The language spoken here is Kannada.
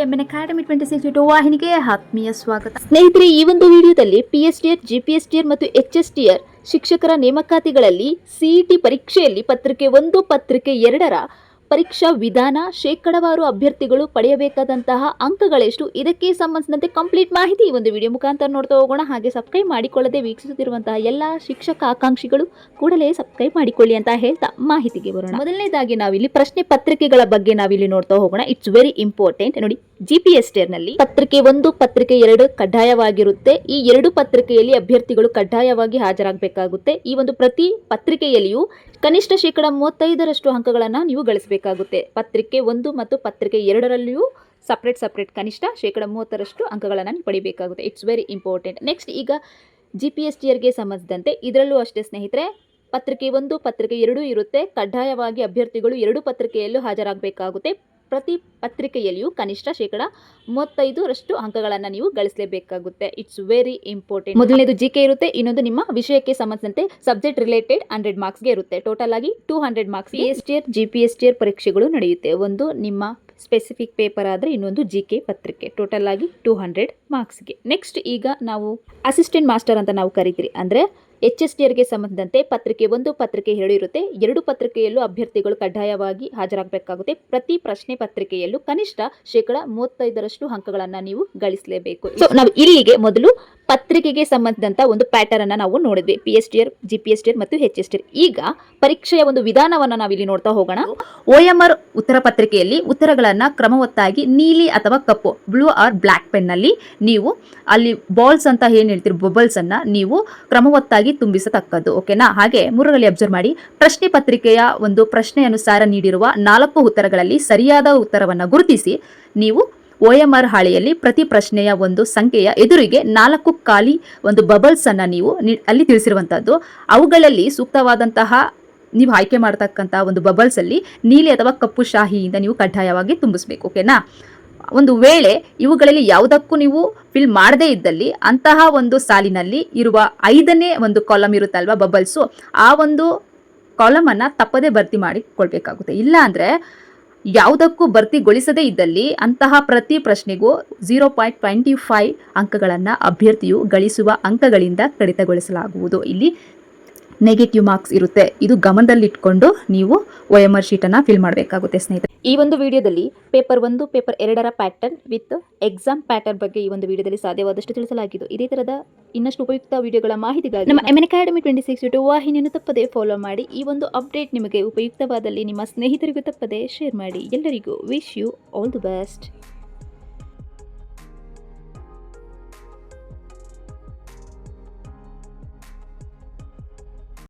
MN Academy 26 ವಾಹಿನಿಗೆ ಆತ್ಮೀಯ ಸ್ವಾಗತ. ಸ್ನೇಹಿತರೆ, ಈ ಒಂದು ವಿಡಿಯೋದಲ್ಲಿ PSTR, GPSTR ಮತ್ತು HSTR ಶಿಕ್ಷಕರ ನೇಮಕಾತಿಗಳಲ್ಲಿ CET ಪರೀಕ್ಷೆಯಲ್ಲಿ ಪತ್ರಿಕೆ 1, ಪತ್ರಿಕೆ 2ರ ಪರೀಕ್ಷಾ ವಿಧಾನ, ಶೇಕಡಾವಾರು ಅಭ್ಯರ್ಥಿಗಳು ಪಡೆಯಬೇಕಾದಂತಹ ಅಂಕಗಳೆಷ್ಟು, ಇದಕ್ಕೆ ಸಂಬಂಧಿಸಿದಂತೆ ಕಂಪ್ಲೀಟ್ ಮಾಹಿತಿ ಈ ಒಂದು ವಿಡಿಯೋ ಮುಖಾಂತರ ನೋಡ್ತಾ ಹೋಗೋಣ. ಹಾಗೆ ಸಬ್ಸ್ಕ್ರೈಬ್ ಮಾಡಿಕೊಳ್ಳದೆ ವೀಕ್ಷಿಸುತ್ತಿರುವಂತಹ ಎಲ್ಲ ಶಿಕ್ಷಕ ಆಕಾಂಕ್ಷಿಗಳು ಕೂಡಲೇ ಸಬ್ಸ್ಕ್ರೈಬ್ ಮಾಡಿಕೊಳ್ಳಿ ಅಂತ ಹೇಳ್ತಾ ಮಾಹಿತಿಗೆ ಬರೋಣ. ಮೊದಲನೇದಾಗಿ ನಾವಿಲ್ಲಿ ಪ್ರಶ್ನೆ ಪತ್ರಿಕೆಗಳ ಬಗ್ಗೆ ನಾವಿಲ್ಲಿ ನೋಡ್ತಾ ಹೋಗೋಣ. It's very important. ನೋಡಿ, GPSTR ನಲ್ಲಿ ಪತ್ರಿಕೆ 1, ಪತ್ರಿಕೆ 2 ಕಡ್ಡಾಯವಾಗಿರುತ್ತೆ. ಈ ಎರಡು ಪತ್ರಿಕೆಯಲ್ಲಿ ಅಭ್ಯರ್ಥಿಗಳು ಕಡ್ಡಾಯವಾಗಿ ಹಾಜರಾಗಬೇಕಾಗುತ್ತೆ. ಈ ಒಂದು ಪ್ರತಿ ಪತ್ರಿಕೆಯಲ್ಲಿಯೂ ಕನಿಷ್ಠ ಶೇಕಡ 35ರಷ್ಟು ಅಂಕಗಳನ್ನು ನೀವು ಗಳಿಸಬೇಕಾಗುತ್ತೆ. ಪತ್ರಿಕೆ 1 ಮತ್ತು ಪತ್ರಿಕೆ 2ರಲ್ಲಿಯೂ ಸಪ್ರೇಟ್ ಕನಿಷ್ಠ ಶೇಕಡ 30ರಷ್ಟು ಅಂಕಗಳನ್ನು ನೀವು ಪಡಿಬೇಕಾಗುತ್ತೆ. It's very important. ನೆಕ್ಸ್ಟ್, ಈಗ GPSTRಗೆ ಸಂಬಂಧಿಸಿದಂತೆ ಇದರಲ್ಲೂ ಅಷ್ಟೇ ಸ್ನೇಹಿತರೆ, ಪತ್ರಿಕೆ 1, ಪತ್ರಿಕೆ 2 ಇರುತ್ತೆ. ಕಡ್ಡಾಯವಾಗಿ ಅಭ್ಯರ್ಥಿಗಳು ಎರಡು ಪತ್ರಿಕೆಯಲ್ಲೂ ಹಾಜರಾಗಬೇಕಾಗುತ್ತೆ. ಪ್ರತಿ ಪತ್ರಿಕೆಯಲ್ಲಿಯೂ ಕನಿಷ್ಠ ಶೇಕಡ 35ರಷ್ಟು ಅಂಕಗಳನ್ನು ನೀವು ಗಳಿಸಲೇಬೇಕಾಗುತ್ತೆ. It's very important. ಮೊದಲನೇದು GK ಇರುತ್ತೆ, ಇನ್ನೊಂದು ನಿಮ್ಮ ವಿಷಯಕ್ಕೆ ಸಂಬಂಧಿಸಿದಂತೆ ಸಬ್ಜೆಕ್ಟ್ ರಿಲೇಟೆಡ್ 100 ಮಾರ್ಕ್ಸ್ಗೆ ಇರುತ್ತೆ. ಟೋಟಲ್ ಆಗಿ 200 ಮಾರ್ಕ್ಸ್ PSTR, GPSTR ಪರೀಕ್ಷೆಗಳು ನಡೆಯುತ್ತೆ. ಒಂದು ನಿಮ್ಮ ಸ್ಪೆಸಿಫಿಕ್ ಪೇಪರ್ ಆದರೆ ಇನ್ನೊಂದು GK ಪತ್ರಿಕೆ. ಟೋಟಲ್ ಆಗಿ 200 ಮಾರ್ಕ್ಸ್ಗೆ. ನೆಕ್ಸ್ಟ್, ಈಗ ನಾವು ಅಸಿಸ್ಟೆಂಟ್ ಮಾಸ್ಟರ್ ಅಂತ ನಾವು ಕರಿತೀರಿ. ಅಂದರೆ HSTRಗೆ ಸಂಬಂಧಿಸಿದಂತೆ ಪತ್ರಿಕೆ 1, ಪತ್ರಿಕೆ 2 ಇರುತ್ತೆ. ಎರಡು ಪತ್ರಿಕೆಯಲ್ಲೂ ಅಭ್ಯರ್ಥಿಗಳು ಕಡ್ಡಾಯವಾಗಿ ಹಾಜರಾಗಬೇಕಾಗುತ್ತೆ. ಪ್ರತಿ ಪ್ರಶ್ನೆ ಪತ್ರಿಕೆಯಲ್ಲೂ ಕನಿಷ್ಠ ಶೇಕಡ 35ರಷ್ಟು ಅಂಕಗಳನ್ನು ನೀವು ಗಳಿಸಲೇಬೇಕು. ಸೊ ನಾವು ಇಲ್ಲಿಗೆ ಮೊದಲು ಪತ್ರಿಕೆಗೆ ಸಂಬಂಧಿಸಿದಂತ ಒಂದು ಪ್ಯಾಟರ್ನ್ ಅನ್ನ ನಾವು ನೋಡಿದ್ವಿ. PSTR, GPSTR ಮತ್ತು HSTR. ಈಗ ಪರೀಕ್ಷೆಯ ಒಂದು ವಿಧಾನವನ್ನು ನಾವಿಲ್ಲಿ ನೋಡ್ತಾ ಹೋಗೋಣ. OMR ಉತ್ತರ ಪತ್ರಿಕೆಯಲ್ಲಿ ಉತ್ತರಗಳನ್ನ ಕ್ರಮವತ್ತಾಗಿ ನೀಲಿ ಅಥವಾ ಕಪ್ಪು, ಬ್ಲೂ ಆರ್ ಬ್ಲ್ಯಾಕ್ ಪೆನ್ ನಲ್ಲಿ ನೀವು ಅಲ್ಲಿ ಬಾಲ್ಸ್ ಅಂತ ಏನ್ ಹೇಳ್ತೀರಿ, ಬಬಲ್ಸ್ ಅನ್ನ ನೀವು ಕ್ರಮವತ್ತಾಗಿ ತುಂಬಿಸತಕ್ಕದ್ದು. ಓಕೆನಾ? ಹಾಗೆ 3ರಲ್ಲಿ ಅಬ್ಸರ್ವ್ ಮಾಡಿ, ಪ್ರಶ್ನೆ ಪತ್ರಿಕೆಯ ಒಂದು ಪ್ರಶ್ನೆ ಅನುಸಾರ ನೀಡಿರುವ 4 ಉತ್ತರಗಳಲ್ಲಿ ಸರಿಯಾದ ಉತ್ತರವನ್ನು ಗುರುತಿಸಿ ನೀವು OMR ಹಾಳೆಯಲ್ಲಿ ಪ್ರತಿ ಪ್ರಶ್ನೆಯ ಒಂದು ಸಂಖ್ಯೆಯ ಎದುರಿಗೆ 4 ಖಾಲಿ ಒಂದು ಬಬಲ್ಸ್ ಅನ್ನ ನೀವು ಅಲ್ಲಿ ತಿಳಿಸಿರುವಂತದ್ದು. ಅವುಗಳಲ್ಲಿ ಸೂಕ್ತವಾದಂತಹ ನೀವು ಆಯ್ಕೆ ಮಾಡತಕ್ಕಂತಹ ಒಂದು ಬಬಲ್ಸ್ ಅಲ್ಲಿ ನೀಲಿ ಅಥವಾ ಕಪ್ಪು ಶಾಹಿಯಿಂದ ನೀವು ಕಡ್ಡಾಯವಾಗಿ ತುಂಬಿಸ್ಬೇಕು. ಓಕೆನಾ? ಒಂದು ವೇಳೆ ಇವುಗಳಲ್ಲಿ ಯಾವುದಕ್ಕೂ ನೀವು ಫಿಲ್ ಮಾಡದೇ ಇದ್ದಲ್ಲಿ ಅಂತಹ ಒಂದು ಸಾಲಿನಲ್ಲಿ ಇರುವ 5ನೇ ಒಂದು ಕಾಲಮ್ ಇರುತ್ತಲ್ವಾ ಬಬಲ್ಸು, ಆ ಒಂದು ಕಾಲಮ್ ಅನ್ನ ತಪ್ಪದೇ ಭರ್ತಿ ಮಾಡಿಕೊಳ್ಬೇಕಾಗುತ್ತೆ. ಇಲ್ಲ ಅಂದ್ರೆ ಯಾವುದಕ್ಕೂ ಭರ್ತಿಗೊಳಿಸದೇ ಇದ್ದಲ್ಲಿ ಅಂತಹ ಪ್ರತಿ ಪ್ರಶ್ನೆಗೂ 0.25 ಅಂಕಗಳನ್ನು ಅಭ್ಯರ್ಥಿಯು ಗಳಿಸುವ ಅಂಕಗಳಿಂದ ಕಡಿತಗೊಳಿಸಲಾಗುವುದು. ಇಲ್ಲಿ ನೆಗೆಟಿವ್ ಮಾರ್ಕ್ಸ್ ಇರುತ್ತೆ. ಇದು ಗಮನದಲ್ಲಿಟ್ಕೊಂಡು ನೀವು OMR ಶೀಟನ್ನು ಫಿಲ್ ಮಾಡಬೇಕಾಗುತ್ತೆ ಸ್ನೇಹಿತರೆ. ಈ ಒಂದು ವಿಡಿಯೋದಲ್ಲಿ ಪೇಪರ್ 1, ಪೇಪರ್ 2ರ ಪ್ಯಾಟರ್ನ್ ವಿತ್ ಎಕ್ಸಾಮ್ ಪ್ಯಾಟರ್ನ್ ಬಗ್ಗೆ ಈ ಒಂದು ವಿಡಿಯೋದಲ್ಲಿ ಸಾಧ್ಯವಾದಷ್ಟು ತಿಳಿಸಲಾಗಿದ್ದು. ಇದೇ ತರದ ಇನ್ನಷ್ಟು ಉಪಯುಕ್ತ ವಿಡಿಯೋಗಳ ಮಾಹಿತಿಗಾಗಿ ನಮ್ಮ MN Academy 26 ವಾಹಿನಿಯನ್ನು ತಪ್ಪದೆ ಫಾಲೋ ಮಾಡಿ. ಈ ಒಂದು ಅಪ್ಡೇಟ್ ನಿಮಗೆ ಉಪಯುಕ್ತವಾದಲ್ಲಿ ನಿಮ್ಮ ಸ್ನೇಹಿತರಿಗೂ ತಪ್ಪದೆ ಶೇರ್ ಮಾಡಿ. ಎಲ್ಲರಿಗೂ wish you all the best.